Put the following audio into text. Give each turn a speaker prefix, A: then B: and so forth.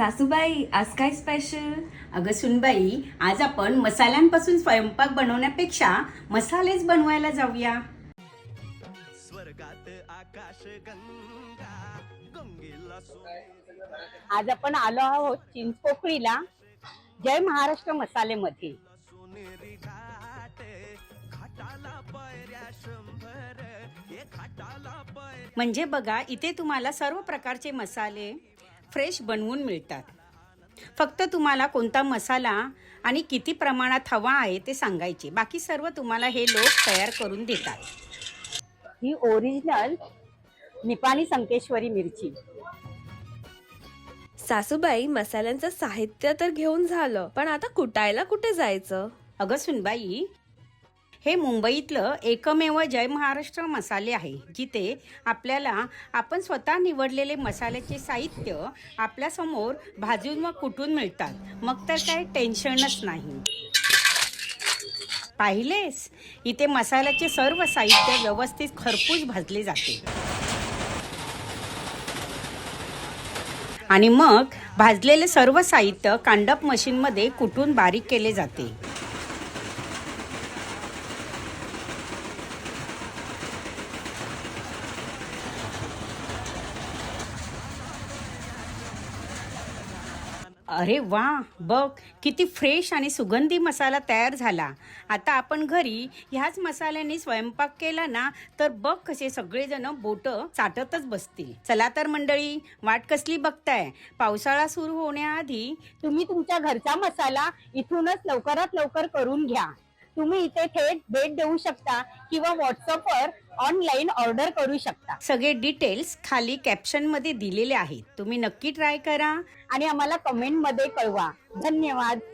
A: सासूबाई, आज काय स्पेशल?
B: अगं सुनबाई, आज आपण मसाल्यांपासून स्वयंपाक बनवण्यापेक्षा मसालेच बनवायला जाऊया.
C: स्वर्गात आकाश गंगा गंगेला
B: आज आपण आलो आहोत चिंचपोकळीला जय महाराष्ट्र मसालेमध्ये.
C: सोनेरी घाट घाटाला पायऱ्या 100 हे घाटाला पायऱ्या.
B: म्हणजे बघा, इथे तुम्हाला सर्व प्रकारचे मसाले फ्रेश बनवून मिळतात. फक्त तुम्हाला कोणता मसाला आणि किती प्रमाणात हवा आहे ते सांगायचे, बाकी सर्व तुम्हाला हे लोक तयार करून देतात. ही ओरिजिनल निपाणी संकेश्वरी मिरची.
A: सासूबाई, मसाल्यांचं साहित्य तर घेऊन झालं, पण आता कुटायला कुठे जायचं?
B: अगं सुनबाई, हे मुंबईतलं एकमेव जय महाराष्ट्र मसाले आहे, जिथे आपल्याला आपण स्वतः निवडलेले मसाल्याचे साहित्य आपल्यासमोर भाजून व कुटून मिळतात. मग तर काही टेन्शनच नाही. पाहिलेस, इथे मसाल्याचे सर्व साहित्य व्यवस्थित खरपूस भाजले जाते आणि मग भाजलेले सर्व साहित्य कांडप मशीनमध्ये कुटून बारीक केले जाते. अरे वा, बघ किती फ्रेश आणि सुगंधी मसाला तयार झाला. आता आपण घरी ह्याच मसाल्याने स्वयंपाक केला ना, तर बघ कसे सगळेजण बोटं चाटतच बसतील. चला तर मंडळी, वाट कसली बघताय? पावसाळा सुरू होण्याआधी तुम्ही तुमच्या घरचा मसाला इथूनच लवकरात लवकर करून घ्या. तुम्ही इथे थेट भेट देऊ शकता किंवा व्हॉट्सअपवर ऑनलाईन ऑर्डर करू शकता. सगळे डिटेल्स खाली कॅप्शन मध्ये दिलेले आहेत. तुम्ही नक्की ट्राय करा आणि आम्हाला कमेंट मध्ये कळवा. धन्यवाद.